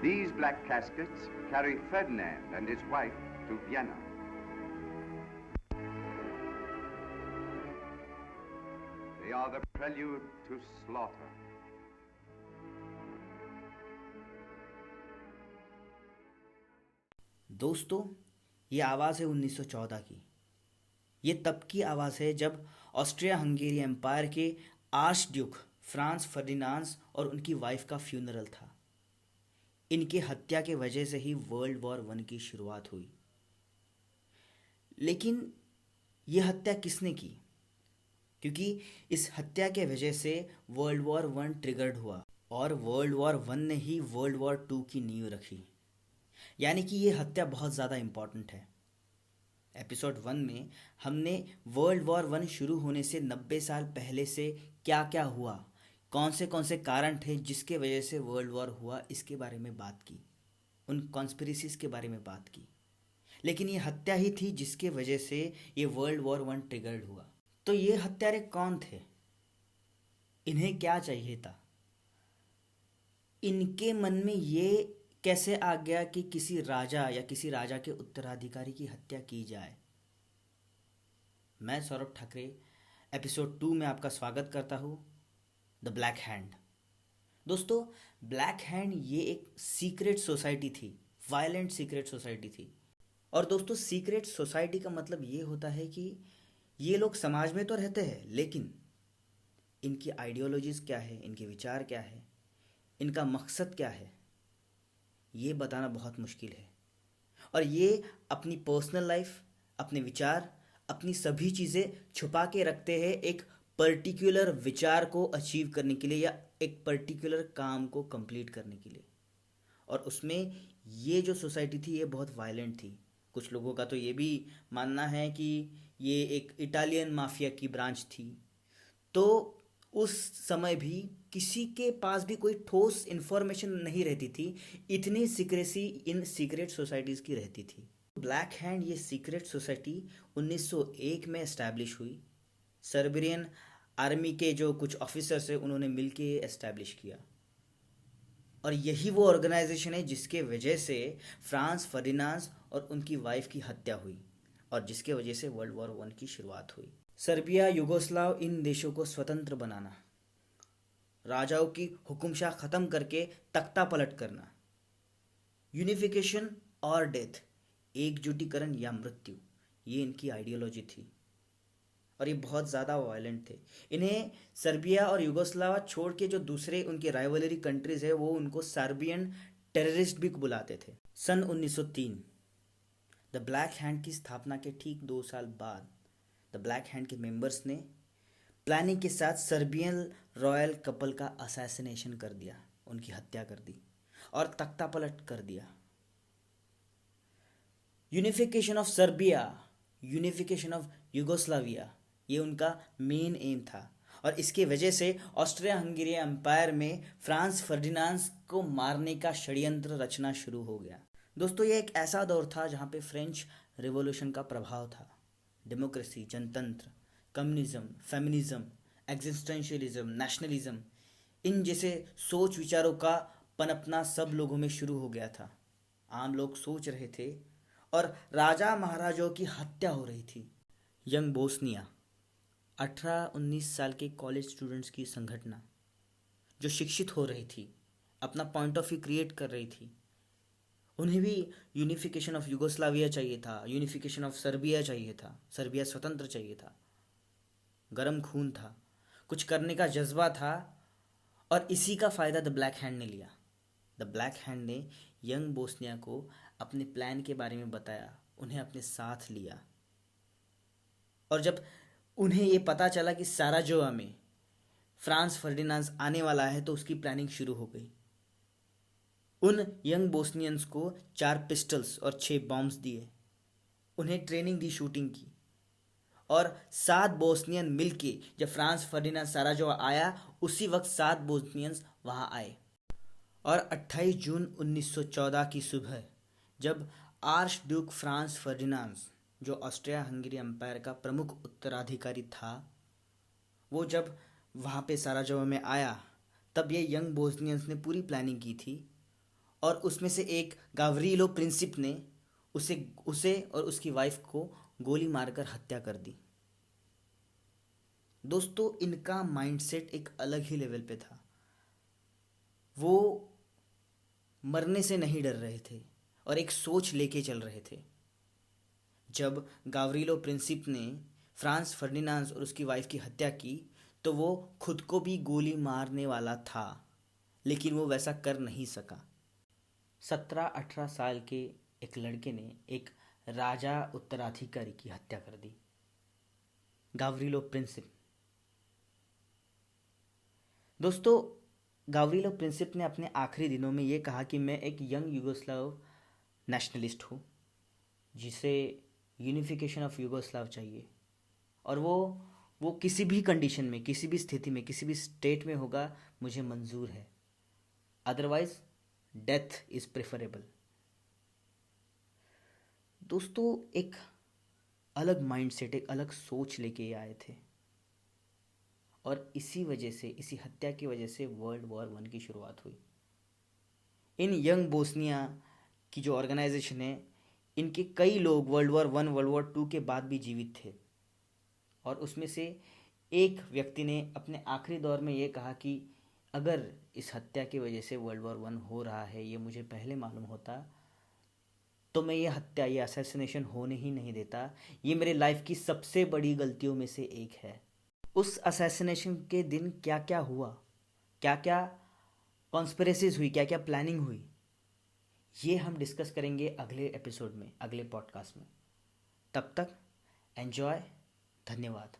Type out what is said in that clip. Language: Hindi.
These black caskets carry Ferdinand and his wife to Vienna. They are the prelude to slaughter. दोस्तों, ये आवाज़ है 1914 की। ये तब की आवाज़ है जब ऑस्ट्रिया हंगेरी एम्पायर के आर्च ड्यूक फ्रांस फर्डिनांड और उनकी वाइफ का फ्यूनरल था। इनके हत्या के वजह से ही वर्ल्ड वॉर वन की शुरुआत हुई। लेकिन ये हत्या किसने की? क्योंकि इस हत्या के वजह से वर्ल्ड वॉर वन ट्रिगर्ड हुआ और वर्ल्ड वॉर वन ने ही वर्ल्ड वॉर टू की नींव रखी। यानी कि ये हत्या बहुत ज़्यादा इम्पॉर्टेंट है। एपिसोड 1 में हमने वर्ल्ड वॉर वन शुरू होने से 90 साल पहले से क्या क्या हुआ, कौन से कारण थे जिसके वजह से वर्ल्ड वॉर हुआ, इसके बारे में बात की, उन कॉन्स्पिरेसीज के बारे में बात की। लेकिन ये हत्या ही थी जिसके वजह से ये वर्ल्ड वॉर वन ट्रिगर्ड हुआ। तो ये हत्यारे कौन थे? इन्हें क्या चाहिए था? इनके मन में ये कैसे आ गया कि किसी राजा या किसी राजा के उत्तराधिकारी की हत्या की जाए? मैं सौरभ ठाकरे एपिसोड 2 में आपका स्वागत करता हूँ, द ब्लैक हैंड। दोस्तों, ब्लैक हैंड ये एक सीक्रेट सोसाइटी थी, वायलेंट सीक्रेट सोसाइटी थी। और दोस्तों, सीक्रेट सोसाइटी का मतलब ये होता है कि ये लोग समाज में तो रहते हैं, लेकिन इनकी आइडियोलॉजीज़ क्या है, इनके विचार क्या है, इनका मकसद क्या है, ये बताना बहुत मुश्किल है। और ये अपनी पर्सनल लाइफ, अपने विचार, अपनी सभी चीज़ें छुपा के रखते हैं एक पर्टिकुलर विचार को अचीव करने के लिए या एक पर्टिकुलर काम को कंप्लीट करने के लिए। और उसमें ये जो सोसाइटी थी ये बहुत वायलेंट थी। कुछ लोगों का तो ये भी मानना है कि ये एक इटालियन माफिया की ब्रांच थी। तो उस समय भी किसी के पास भी कोई ठोस इन्फॉर्मेशन नहीं रहती थी, इतनी सीक्रेसी इन सीक्रेट सोसाइटीज़ की रहती थी। ब्लैक हैंड ये सीक्रेट सोसाइटी 1901 में एस्टैब्लिश हुई। सर्बियन आर्मी के जो कुछ ऑफिसर्स हैं उन्होंने मिलके एस्टैब्लिश किया। और यही वो ऑर्गेनाइजेशन है जिसके वजह से फ्रांस फर्डिनांड और उनकी वाइफ की हत्या हुई और जिसके वजह से वर्ल्ड वॉर वन की शुरुआत हुई। सर्बिया, युगोस्लाव, इन देशों को स्वतंत्र बनाना, राजाओं की हुकुमशाह खत्म करके तख्ता पलट करना, यूनिफिकेशन और डेथ, एकजुटीकरण या मृत्यु, ये इनकी आइडियोलॉजी थी। और ये बहुत ज़्यादा वायलेंट थे। इन्हें सर्बिया और युगोस्लावा छोड़ के जो दूसरे उनके राइवलरी कंट्रीज़ है वो उनको सर्बियन टेररिस्ट भी बुलाते थे। सन 1903 द ब्लैक हैंड की स्थापना के ठीक 2 साल बाद द ब्लैक हैंड के मेंबर्स ने प्लानिंग के साथ सर्बियन रॉयल कपल का असैसिनेशन कर दिया, उनकी हत्या कर दी और तख्ता पलट कर दिया। Unification of Serbia, unification of Yugoslavia, ये उनका मेन एम था। और इसके वजह से ऑस्ट्रिया हंगेरी एम्पायर में फ्रांस फर्डिनांड को मारने का षड्यंत्र रचना शुरू हो गया। दोस्तों, ये एक ऐसा दौर था जहाँ पे फ्रेंच रिवॉल्यूशन का प्रभाव था। डेमोक्रेसी, जनतंत्र, कम्युनिज्म, फेमिनिज्म, एग्जिस्टेंशियलिज्म, नेशनलिज्म, इन जैसे सोच विचारों का पनपना सब लोगों में शुरू हो गया था। आम लोग सोच रहे थे और राजा महाराजाओं की हत्या हो रही थी। यंग बोस्निया, 18-19 साल के कॉलेज स्टूडेंट्स की संगठना जो शिक्षित हो रही थी, अपना पॉइंट ऑफ व्यू क्रिएट कर रही थी, उन्हें भी यूनिफिकेशन ऑफ युगोस्लाविया चाहिए था, यूनिफिकेशन ऑफ सर्बिया चाहिए था, सर्बिया स्वतंत्र चाहिए था। गर्म खून था, कुछ करने का जज्बा था और इसी का फ़ायदा द ब्लैक हैंड ने लिया। द ब्लैक हैंड ने यंग बोस्निया को अपने प्लान के बारे में बताया, उन्हें अपने साथ लिया। और जब उन्हें ये पता चला कि साराजेवो में फ्रांस फर्डिनांड आने वाला है तो उसकी प्लानिंग शुरू हो गई। उन यंग बोस्नियंस को 4 पिस्टल्स और 6 बॉम्ब्स दिए, उन्हें ट्रेनिंग दी शूटिंग की। और 7 बोस्नियन मिलके जब फ्रांस फर्डिनांड साराजेवो आया, उसी वक्त 7 बोस्नियंस वहाँ आए। और 28 जून 1914 की सुबह जब आर्च ड्यूक फ्रांस फर्डिनांड, जो ऑस्ट्रिया हंगेरी एम्पायर का प्रमुख उत्तराधिकारी था, वो जब वहाँ पे साराजेवो में आया, तब ये यंग बोस्नियंस ने पूरी प्लानिंग की थी और उसमें से एक गावरीलो प्रिंसिप ने उसे उसे और उसकी वाइफ को गोली मारकर हत्या कर दी। दोस्तों, इनका माइंडसेट एक अलग ही लेवल पे था। वो मरने से नहीं डर रहे थे और एक सोच लेके चल रहे थे। जब गावरीलो प्रिंसिप ने फ्रांस फर्डिनांड और उसकी वाइफ की हत्या की तो वो खुद को भी गोली मारने वाला था, लेकिन वो वैसा कर नहीं सका। 17-18 साल के एक लड़के ने एक राजा उत्तराधिकारी की हत्या कर दी, गावरीलो प्रिंसिप। दोस्तों, गावरीलो प्रिंसिप ने अपने आखिरी दिनों में ये कहा कि मैं एक यंग यूगोस्लाव नेशनलिस्ट हूँ जिसे यूनिफिकेशन ऑफ यूगोस्लाव चाहिए, और वो किसी भी कंडीशन में, किसी भी स्थिति में, किसी भी स्टेट में होगा, मुझे मंजूर है। Otherwise death is preferable. दोस्तों, एक अलग माइंडसेट, एक अलग सोच लेके ये आए थे, और इसी वजह से, इसी हत्या की वजह से वर्ल्ड वॉर 1 की शुरुआत हुई। इन यंग बोस्निया की जो ऑर्गेनाइजेशन है, इनके कई लोग वर्ल्ड वॉर 1, वर्ल्ड वॉर 2 के बाद भी जीवित थे, और उसमें से एक व्यक्ति ने अपने आखिरी दौर में ये कहा कि अगर इस हत्या की वजह से वर्ल्ड वॉर 1 हो रहा है, ये मुझे पहले मालूम होता तो मैं ये हत्या, ये असैसिनेशन होने ही नहीं देता। ये मेरे लाइफ की सबसे बड़ी गलतियों में से एक है। उस असैसिनेशन के दिन क्या क्या हुआ, क्या क्या कॉन्स्पिरेसीज हुई, क्या क्या प्लानिंग हुई, ये हम डिस्कस करेंगे अगले एपिसोड में, अगले पॉडकास्ट में। तब तक एन्जॉय। धन्यवाद।